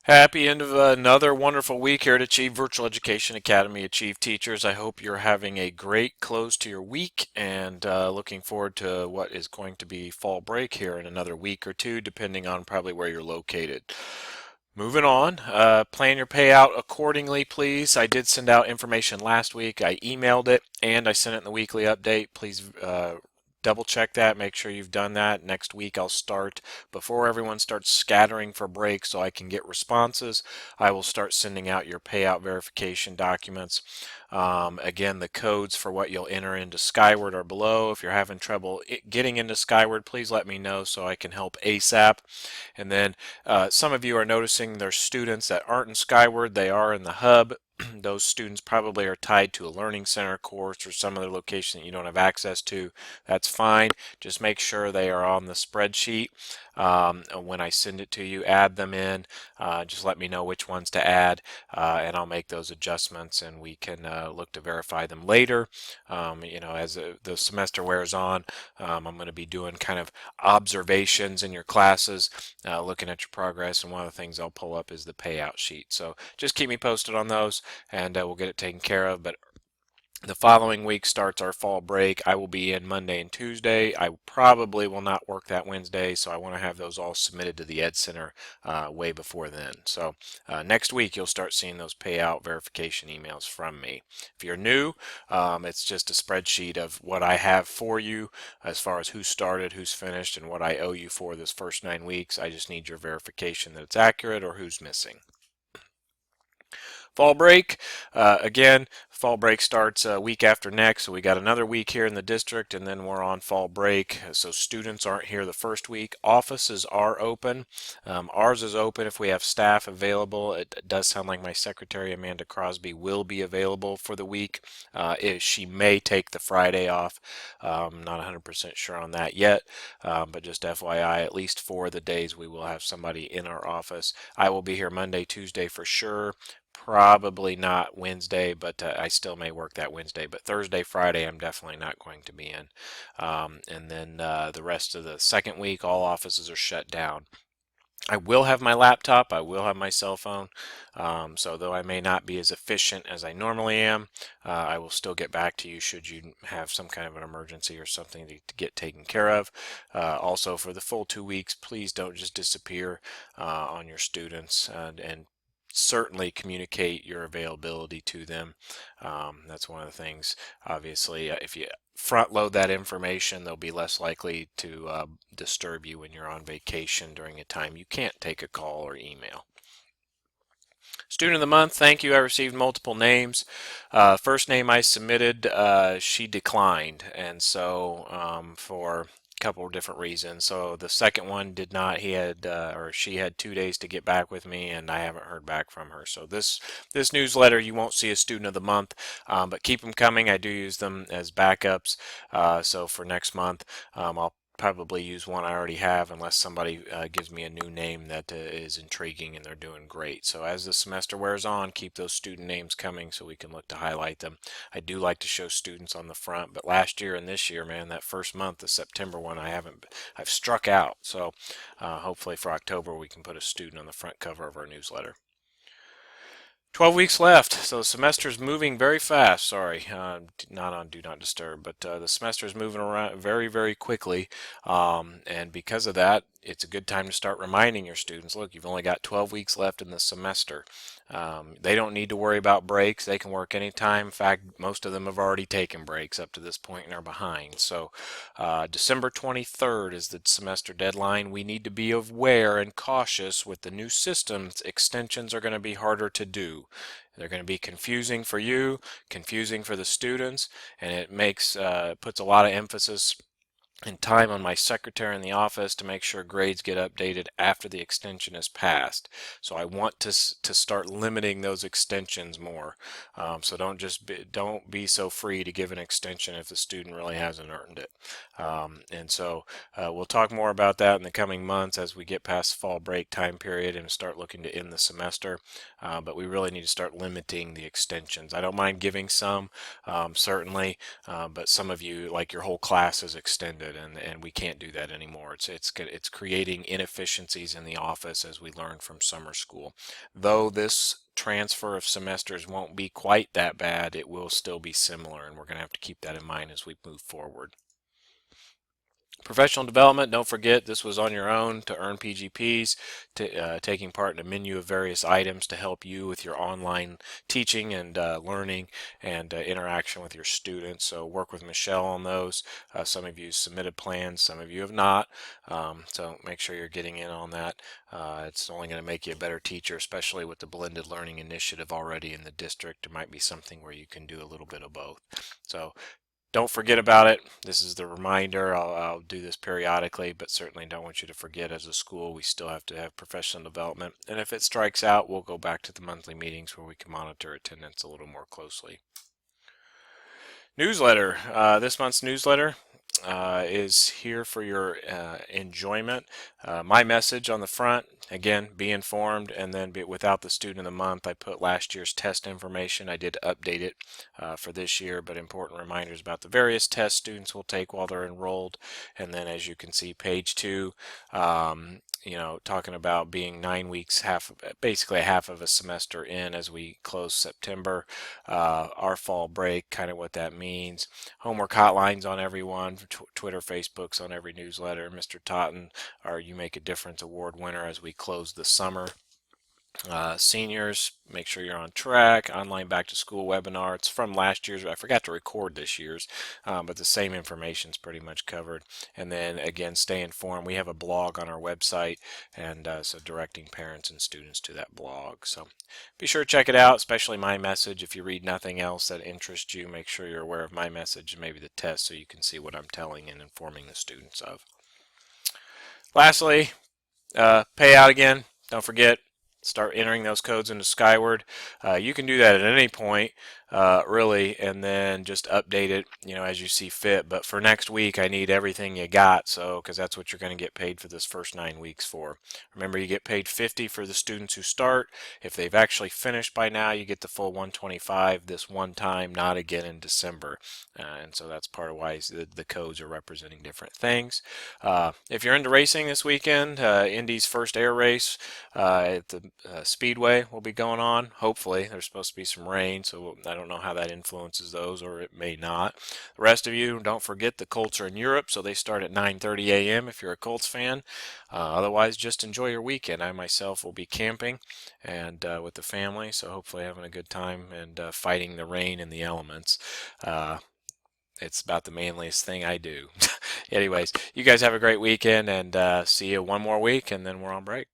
Happy end of another wonderful week here at Achieve Virtual Education Academy. Achieve teachers, I hope you're having a great close to your week and looking forward to what is going to be fall break here in another week or two, depending on probably where you're located. Moving on, plan your payout accordingly, please. I did send out information last week. I emailed it and I sent it in the weekly update. Please double check that, make sure you've done that. Next week I'll start, before everyone starts scattering for break so I can get responses, I will start sending out your payout verification documents. Again, the codes for what you'll enter into Skyward are below. If you're having trouble getting into Skyward, please let me know so I can help ASAP. And then some of you are noticing there's students that aren't in Skyward, they are in the hub. Those students probably are tied to a Learning Center course or some other location that you don't have access to. That's fine. Just make sure they are on the spreadsheet. When I send it to you, add them in. Just let me know which ones to add, and I'll make those adjustments, and we can look to verify them later. As the semester wears on, I'm going to be doing kind of observations in your classes, looking at your progress, and one of the things I'll pull up is the payout sheet. So just keep me posted on those, and we'll get it taken care of. But the following week starts our fall break. I will be in Monday and Tuesday. I probably will not work that Wednesday, so I want to have those all submitted to the Ed Center way before then. So next week you'll start seeing those payout verification emails from me. If you're new, it's just a spreadsheet of what I have for you as far as who started, who's finished, and what I owe you for this first 9 weeks. I just need your verification that it's accurate or who's missing. Fall break, again, fall break starts a week after next, so we got another week here in the district, and then we're on fall break. So students aren't here the first week. Offices are open. Ours is open if we have staff available. It does sound like my secretary, Amanda Crosby, will be available for the week. She may take the Friday off. Not 100% sure on that yet, but just FYI, at least for the days we will have somebody in our office. I will be here Monday, Tuesday for sure. Probably not Wednesday, but I still may work that Wednesday. But Thursday, Friday, I'm definitely not going to be in. And then the rest of the second week, all offices are shut down. I will have my laptop, I will have my cell phone, so though I may not be as efficient as I normally am, I will still get back to you should you have some kind of an emergency or something to get taken care of. Also, for the full 2 weeks, please don't just disappear on your students, and certainly communicate your availability to them. That's one of the things. Obviously, if you front load that information, they'll be less likely to disturb you when you're on vacation during a time you can't take a call or email. Student of the month, thank you. I received multiple names. First name I submitted, she declined, and so for couple of different reasons. So the second one did not. He had or she had 2 days to get back with me, and I haven't heard back from her. So this newsletter, you won't see a student of the month, but keep them coming. I do use them as backups. So for next month, I'll probably use one I already have unless somebody gives me a new name that is intriguing and they're doing great. So as the semester wears on, keep those student names coming so we can look to highlight them. I do like to show students on the front, but last year and this year, man, that first month, the September one, I've struck out. So hopefully for October we can put a student on the front cover of our newsletter. 12 weeks left, so the semester is moving very fast. Sorry, not on Do Not Disturb, but the semester is moving around very, very quickly. And because of that, it's a good time to start reminding your students, look, you've only got 12 weeks left in the semester. They don't need to worry about breaks. They can work anytime. In fact, most of them have already taken breaks up to this point and are behind. So December 23rd is the semester deadline. We need to be aware and cautious with the new systems. Extensions are going to be harder to do. They're going to be confusing for you, confusing for the students, and it puts a lot of emphasis and time on my secretary in the office to make sure grades get updated after the extension is passed. So I want to start limiting those extensions more. So don't be so free to give an extension if the student really hasn't earned it. And so we'll talk more about that in the coming months as we get past fall break time period and start looking to end the semester. But we really need to start limiting the extensions. I don't mind giving some, certainly, but some of you, like your whole class is extended. good, and we can't do that anymore. It's creating inefficiencies in the office as we learn from summer school. Though this transfer of semesters won't be quite that bad, it will still be similar, and we're going to have to keep that in mind as we move forward. Professional development, don't forget this was on your own to earn PGPs, taking part in a menu of various items to help you with your online teaching and learning and interaction with your students. So work with Michelle on those. Some of you submitted plans, some of you have not. So make sure you're getting in on that. It's only going to make you a better teacher, especially with the blended learning initiative already in the district. It might be something where you can do a little bit of both. So don't forget about it. This is the reminder. I'll do this periodically, but certainly don't want you to forget as a school we still have to have professional development. And if it strikes out, we'll go back to the monthly meetings where we can monitor attendance a little more closely. Newsletter. This month's newsletter is here for your enjoyment. My message on the front, again, be informed, and then without the student of the month, I put last year's test information. I did update it for this year, but important reminders about the various tests students will take while they're enrolled. And then as you can see, page 2, talking about being 9 weeks, basically half of a semester in as we close September, our fall break, kind of what that means. Homework hotlines on everyone, Twitter, Facebook's on every newsletter. Mr. Totten, our You Make a Difference Award winner as we close the summer. Seniors, make sure you're on track. Online back to school webinar. It's from last year's. I forgot to record this year's, but the same information is pretty much covered. And then again, stay informed. We have a blog on our website, and so directing parents and students to that blog. So be sure to check it out, especially my message. If you read nothing else that interests you, make sure you're aware of my message and maybe the test so you can see what I'm telling and informing the students of. Lastly, pay out again. Don't forget. Start entering those codes into Skyward. You can do that at any point, really, and then just update it, as you see fit. But for next week, I need everything you got, because that's what you're going to get paid for this first 9 weeks for. Remember, you get paid $50 for the students who start. If they've actually finished by now, you get the full $125 this one time, not again in December. And so that's part of why the codes are representing different things. If you're into racing this weekend, Indy's first air race at the Speedway will be going on. Hopefully, there's supposed to be some rain, so I don't know how that influences those, or it may not. The rest of you, don't forget the Colts are in Europe, so they start at 9:30 a.m. if you're a Colts fan. Otherwise, just enjoy your weekend. I myself will be camping and with the family, so hopefully having a good time and fighting the rain and the elements. It's about the manliest thing I do. Anyways, you guys have a great weekend, and see you one more week, and then we're on break.